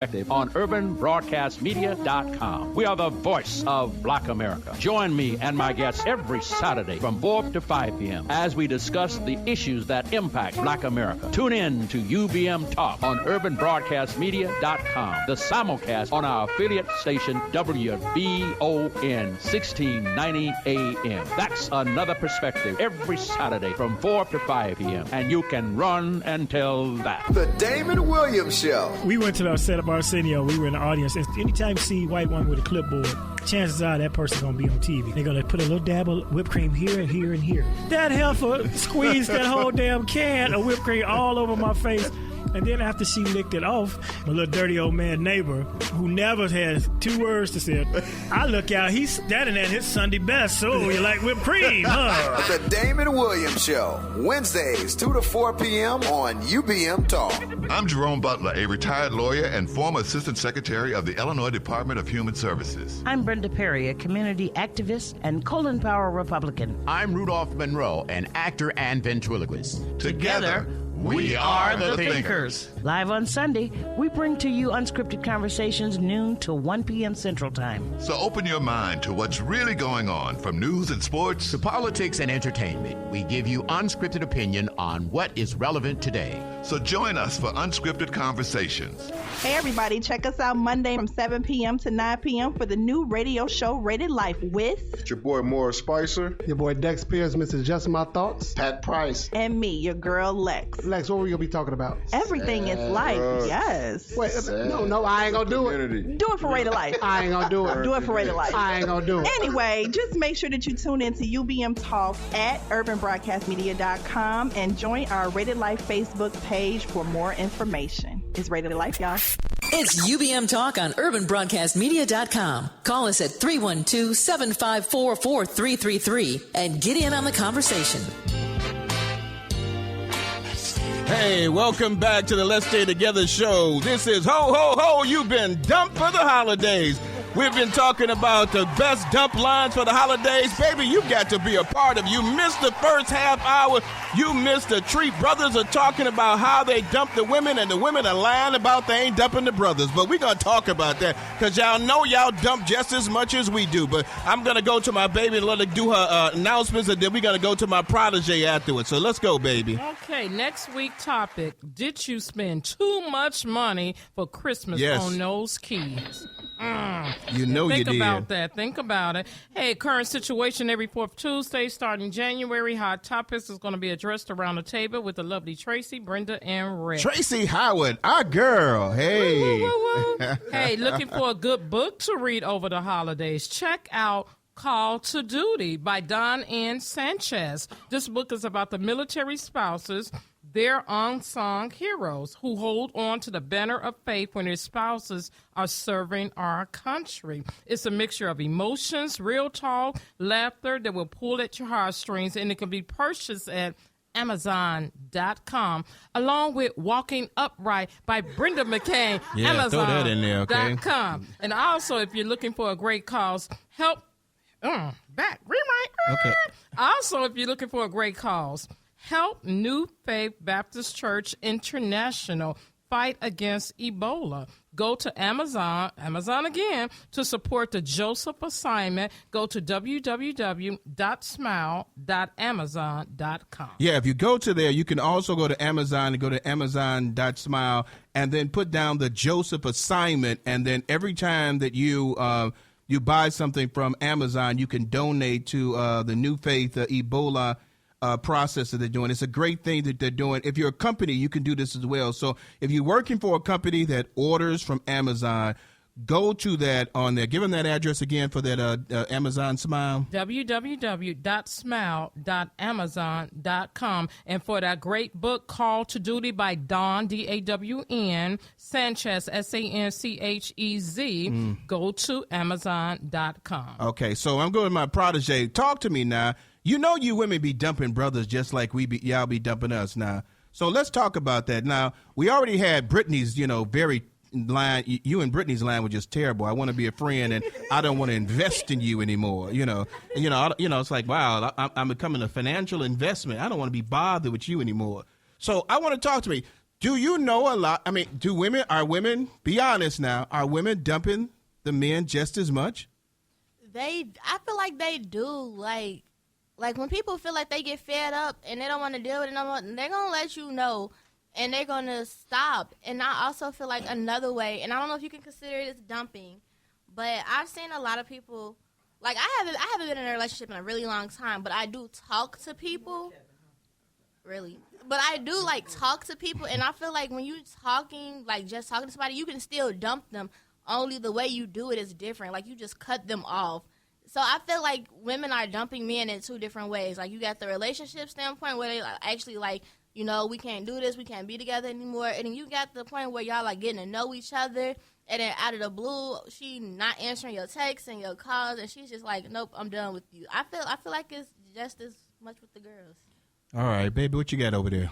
on urbanbroadcastmedia.com. We are the voice of Black America. Join me and my guests every Saturday from 4 to 5 p.m. as we discuss the issues that impact Black America. Tune in to UBM Talk on urbanbroadcastmedia.com. The simulcast on our affiliate station WBON 1690 AM. That's another perspective every Saturday from 4 to 5 p.m. And you can run and tell that. The Damon Williams Show. We went to the set of Arsenio. We were in the audience. Anytime you see a white woman with a clipboard, chances are that person's going to be on TV. They're going to put a little dab of whipped cream here and here and here. That heifer squeezed that whole damn can of whipped cream all over my face. And then after she licked it off, my little dirty old man neighbor, who never has 2 words to say, I look out, he's standing at his Sunday best. So you like whipped cream, huh? The Damon Williams Show, Wednesdays, 2 to 4 p.m. on UBM Talk. I'm Jerome Butler, a retired lawyer and former Assistant Secretary of the Illinois Department of Human Services. I'm Brenda Perry, a community activist and Colin Powell Republican. I'm Rudolph Monroe, an actor and ventriloquist. Together, we are the Thinkers. Live on Sunday, we bring to you unscripted conversations noon to 1 p.m. Central Time. So open your mind to what's really going on, from news and sports To politics and entertainment. We give you unscripted opinion on what is relevant today. So join us for Unscripted Conversations. Hey everybody, check us out Monday from 7 p.m. to 9 p.m. for the new radio show Rated Life with It's your boy Morris Spicer, your boy Dex Pierce, Mr. Just My Thoughts, Pat Price, and me, your girl Lex. Lex, what were we going to be talking about? Everything is life, yes. Wait, no, I ain't going to do it. Do it for Rated Life. I ain't going to do it. Do it for Rated Life. I ain't going to do it. Anyway, just make sure that you tune in to UBM Talk at urbanbroadcastmedia.com and join our Rated Life Facebook page for more information. It's Rated Life, y'all. It's UBM Talk on urbanbroadcastmedia.com. Call us at 312-754-4333 and get in on the conversation. Hey, welcome back to the Let's Stay Together show. This is Ho, Ho, Ho, you've been dumped for the holidays. We've been talking about the best dump lines for the holidays. Baby, you got to be a part of it. You missed the first half hour. You missed the treat. Brothers are talking about how they dump the women, and the women are lying about they ain't dumping the brothers. But we're going to talk about that because y'all know y'all dump just as much as we do. But I'm going to go to my baby and let her do her announcements, and then we're going to go to my protege afterwards. So let's go, baby. Okay, next week topic, did you spend too much money for Christmas on those kids? You know you did. Think about that. Think about it. Hey, current situation every 4th Tuesday starting January. Hot Topics is going to be addressed around the table with the lovely Tracy, Brenda, and Rick. Tracy Howard, our girl. Hey. Woo, woo, woo. Hey, looking for a good book to read over the holidays? Check out Call to Duty by Don N. Sanchez. This book is about the military spouses, their unsung heroes who hold on to the banner of faith when their spouses are serving our country. It's a mixture of emotions, real talk, laughter that will pull at your heartstrings, and it can be purchased at Amazon.com, along with Walking Upright by Brenda McCain. Yeah, throw that in there, okay? .com. And also, if you're looking for a great cause, help. Rewrite. Okay. Also, if you're looking for a great cause, help New Faith Baptist Church International fight against Ebola. Go to Amazon again, to support the Joseph assignment. Go to www.smile.amazon.com. Yeah, if you go to there, you can also go to Amazon and go to amazon.smile and then put down the Joseph assignment. And then every time that you buy something from Amazon, you can donate to the New Faith Ebola process that they're doing. It's a great thing that they're doing. If you're a company, you can do this as well. So if you're working for a company that orders from Amazon, go to that on there. Give them that address again for that Amazon Smile. www.smile.amazon.com. And for that great book, Call to Duty by Dawn, D-A-W-N, Sanchez, S-A-N-C-H-E-Z, go to Amazon.com. Okay, so I'm going to my protege. Talk to me now. You know you women be dumping brothers just like y'all be dumping us now. So let's talk about that. Now, we already had Brittany's, very line. You and Brittany's line were just terrible. I want to be a friend, and I don't want to invest in you anymore. It's like, wow, I'm becoming a financial investment. I don't want to be bothered with you anymore. So I want to talk to me. Do you know a lot? I mean, are women, be honest now, are women dumping the men just as much? I feel like they do. Like when people feel like they get fed up and they don't want to deal with it no more, they're going to let you know and they're going to stop. And I also feel like another way, and I don't know if you can consider it as dumping, but I've seen a lot of people, like I haven't been in a relationship in a really long time, but I do talk to people. Really. But I do, talk to people, and I feel like when you talking, just talking to somebody, you can still dump them. Only the way you do it is different. Like, you just cut them off. So I feel like women are dumping men in two different ways. Like, you got the relationship standpoint where they actually, we can't do this, we can't be together anymore. And then you got the point where y'all, getting to know each other, and then out of the blue, she not answering your texts and your calls, and she's just like, nope, I'm done with you. I feel like it's just as much with the girls. All right, baby, what you got over there?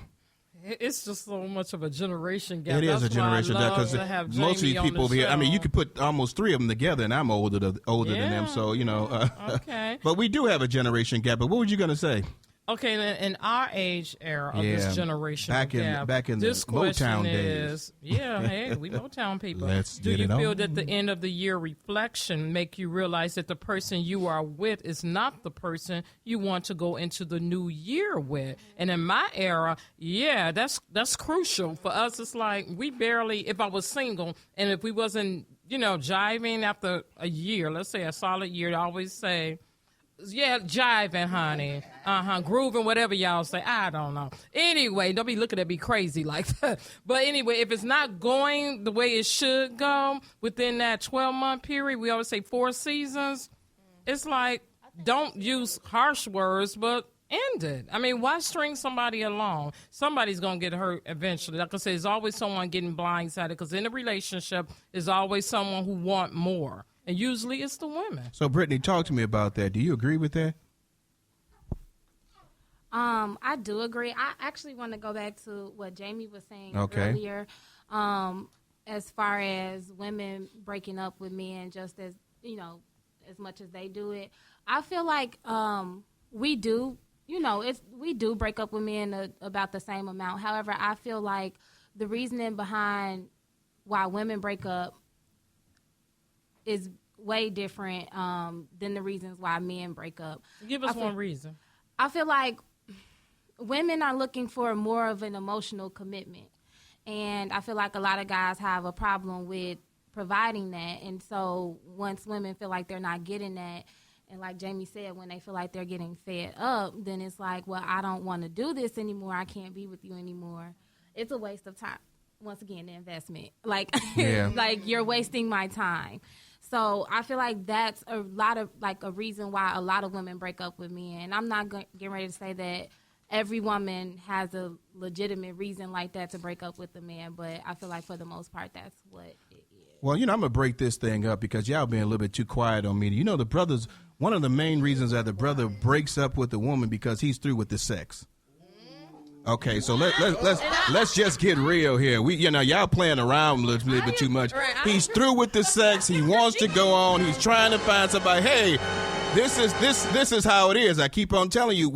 It's just so much of a generation gap. It is a generation gap because most of these people over here, I mean, you could put almost three of them together, and I'm older than them, so, Okay. But we do have a generation gap, but what were you going to say? Okay, in our age era of this generation gap, back in this the Motown days. Hey, we Motown people. Do you feel that the end of the year reflection make you realize that the person you are with is not the person you want to go into the new year with? And in my era, that's crucial. For us, it's like we barely, if I was single and if we wasn't, jiving after a year, let's say a solid year, I always say, jiving, honey. Grooving, whatever y'all say. I don't know. Anyway, don't be looking at me crazy like that. But anyway, if it's not going the way it should go within that 12-month period, we always say 4 seasons, it's like, don't use harsh words, but end it. I mean, why string somebody along? Somebody's going to get hurt eventually. Like I said, there's always someone getting blindsided because in a relationship, there's always someone who want more. And usually it's the women. So, Brittany, talk to me about that. Do you agree with that? I do agree. I actually want to go back to what Jayme was saying earlier, as far as women breaking up with men just as, as much as they do it. I feel like we do, we do break up with men about the same amount. However, I feel like the reasoning behind why women break up is way different than the reasons why men break up. Give us one reason. I feel like women are looking for more of an emotional commitment. And I feel like a lot of guys have a problem with providing that. And so once women feel like they're not getting that, and like Jayme said, when they feel like they're getting fed up, then it's like, well, I don't want to do this anymore. I can't be with you anymore. It's a waste of time. Once again, the investment. Like you're wasting my time. So I feel like that's a lot of a reason why a lot of women break up with men. And I'm not getting ready to say that every woman has a legitimate reason like that to break up with a man, but I feel like for the most part that's what it is. Well, I'm going to break this thing up because y'all being a little bit too quiet on me. The brothers, one of the main reasons that the brother breaks up with the woman because he's through with the sex. Okay, so let's just get real here. We, y'all playing around a little bit too much. He's through with the sex. He wants to go on. He's trying to find somebody. Hey, this is how it is. I keep on telling you,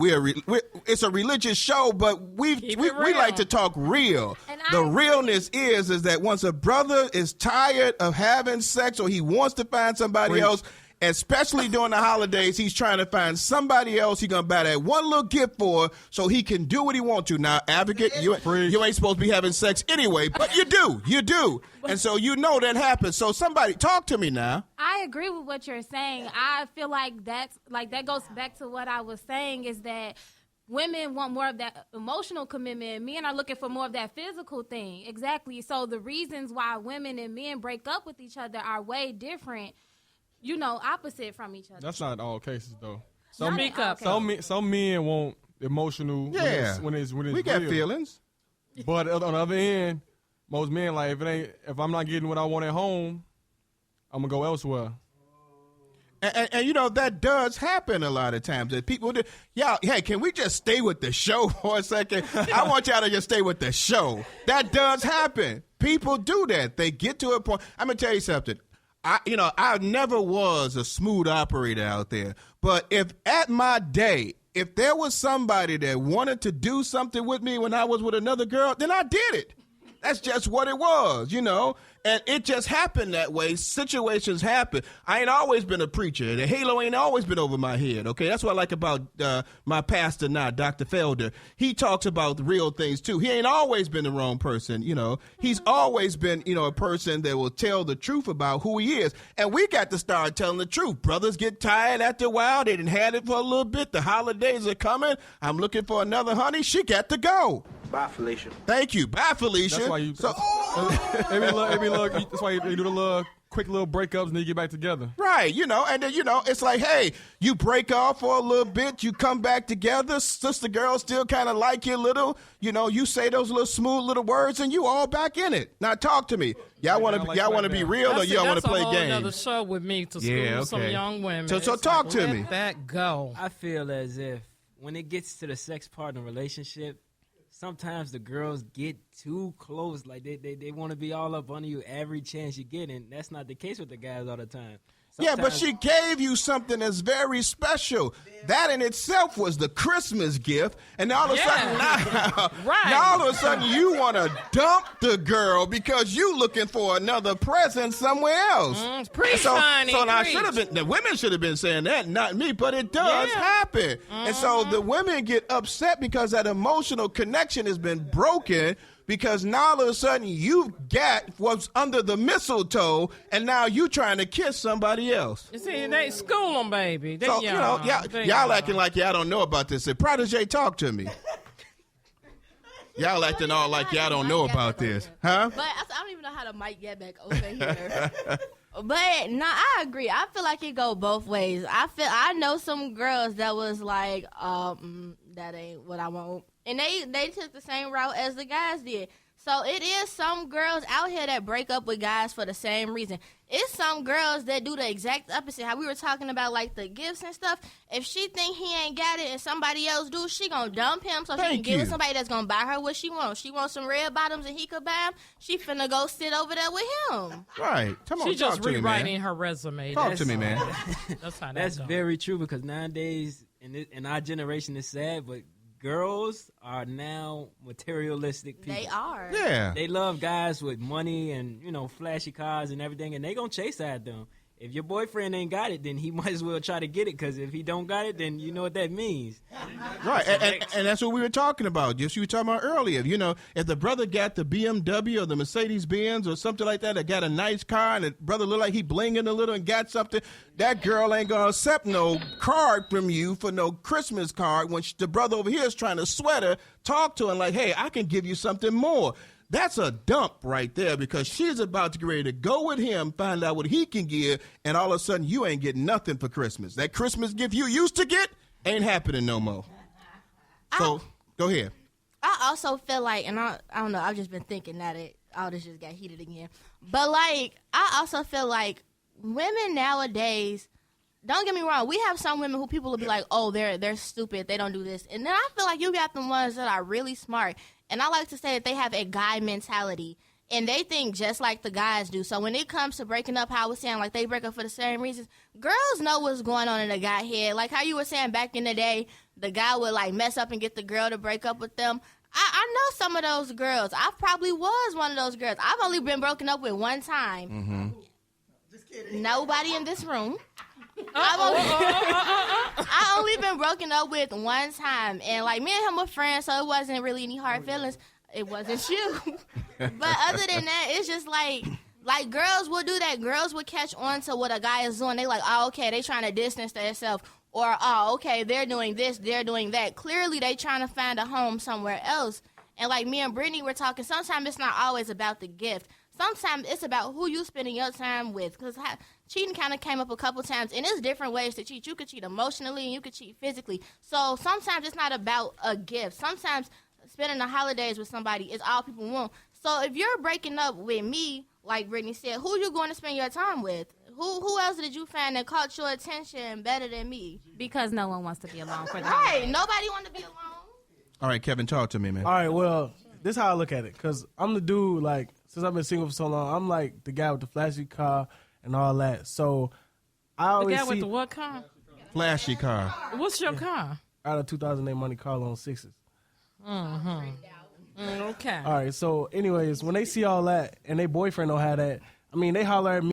it's a religious show, but we like to talk real. The realness is that once a brother is tired of having sex or he wants to find somebody else, especially during the holidays, he's trying to find somebody else he's going to buy that one little gift for so he can do what he wants to. Now, advocate, you ain't supposed to be having sex anyway, but you do. And so that happens. So somebody, talk to me now. I agree with what you're saying. I feel like that goes back to what I was saying is that women want more of that emotional commitment. Men are looking for more of that physical thing. Exactly. So the reasons why women and men break up with each other are way different. Opposite from each other. That's not all cases, though. Some men want emotional. When it's we got real. Feelings. But on the other end, most men if I'm not getting what I want at home, I'm gonna go elsewhere. And that does happen a lot of times. That people do. Hey, can we just stay with the show for a second? I want y'all to just stay with the show. That does happen. People do that. They get to a point. I'm gonna tell you something. I never was a smooth operator out there. But if there was somebody that wanted to do something with me when I was with another girl, then I did it. That's just what it was, you know. And it just happened that way. Situations happen. I ain't always been a preacher. The halo ain't always been over my head, okay? That's what I like about my pastor now, Dr. Felder. He talks about the real things, too. He ain't always been the wrong person, you know. He's always been, you know, a person that will tell the truth about who he is. And we got to start telling the truth. Brothers get tired after a while. They done had it for a little bit. The holidays are coming. I'm looking for another honey. She got to go. Bye, Felicia. Thank you. Bye, Felicia. That's why you. So, that's why you do the little quick little breakups and then you get back together. Right, you know, and then, you know, it's like, hey, you break off for a little bit, you come back together, sister girl still kind of like you a little, you know, you say those little smooth little words and you all back in it. Now talk to me. Y'all want to be real or y'all want to play games? That's another show with me to school some young women. So talk to me. Let that go. I feel as if when it gets to the sex part in a relationship, sometimes the girls get too close. Like, they want to be all up on you every chance you get, and that's not the case with the guys all the time. Yeah, but she gave you something that's very special. That in itself was the Christmas gift, and all of a sudden now all of a sudden you want to dump the girl because you looking for another present somewhere else. Preach, so honey, now preach. the women should have been saying that, not me, but it does happen. And so the women get upset because that emotional connection has been broken. Because now all of a sudden you got what's under the mistletoe, and now you trying to kiss somebody else. You see, they school them, baby. They So, young. y'all acting like y'all don't know about this. Say, Protege, talk to me. Y'all acting all like y'all don't know about this. Huh? But I don't even know how the mic get back over here. But no, I agree. I feel like it go both ways. I know some girls that was like, that ain't what I want. And they took the same route as the guys did. So it is some girls out here that break up with guys for the same reason. It's some girls that do the exact opposite. How we were talking about, like, the gifts and stuff. If she think he ain't got it and somebody else do, she gonna dump him so she can get with somebody that's gonna buy her what she wants. She wants some red bottoms and he could buy them. She finna go sit over there with him. Right. Come on, She just rewriting me, her resume. Talk to me, man. That's very true, because nowadays, in our generation, it's sad, but girls are now materialistic people. They are. Yeah. They love guys with money and, you know, flashy cars and everything, and they gonna chase after them. If your boyfriend ain't got it, then he might as well try to get it, because if he don't got it, then you know what that means. Right, and that's what we were talking about. Just you were talking about earlier. You know, if the brother got the BMW or the Mercedes-Benz or something like that got a nice car, and the brother look like he blinging a little and got something, that girl ain't going to accept no card from you for no Christmas card when the brother over here is trying to sweat her, talk to her like, hey, I can give you something more. That's a dump right there, because she's about to get ready to go with him, find out what he can give, and all of a sudden you ain't getting nothing for Christmas. That Christmas gift you used to get ain't happening no more. So go ahead. I also feel like, and I don't know, I've just been thinking that all this just got heated again. But, like, I also feel like women nowadays, don't get me wrong, we have some women who people will be like, oh, they're stupid, they don't do this. And then I feel like you got the ones that are really smart. And I like to say that they have a guy mentality, and they think just like the guys do. So when it comes to breaking up, how I was saying, like, they break up for the same reasons, girls know what's going on in the guy head. Like how you were saying back in the day, the guy would, like, mess up and get the girl to break up with them. I know some of those girls. I probably was one of those girls. I've only been broken up with one time. Mm-hmm. Just kidding. Nobody in this room. I only been broken up with one time, and like me and him were friends, so it wasn't really any hard feelings. It wasn't you. But other than that, it's just like girls will do that. Girls will catch on to what a guy is doing. They like, oh, okay, they trying to distance themselves, or oh, okay, they're doing this, they're doing that. Clearly, they trying to find a home somewhere else. And like me and Brittany were talking, sometimes it's not always about the gift. Sometimes it's about who you spending your time with, because cheating kind of came up a couple times, and there's different ways to cheat. You could cheat emotionally, and you could cheat physically. So sometimes it's not about a gift. Sometimes spending the holidays with somebody is all people want. So if you're breaking up with me, like Brittany said, who you going to spend your time with? Who else did you find that caught your attention better than me? Because no one wants to be alone for that. Right, nobody want to be alone. All right, Kevin, talk to me, man. All right, well, this is how I look at it, because I'm the dude, like, since I've been single for so long, I'm like the guy with the flashy car and all that. So I always the guy with the what car? Flashy car. What's your car? Out of 2008 Monte Carlo on 6s. Mm-hmm. Okay. All right. So, anyways, when they see all that and their boyfriend don't have that, I mean, they holler at me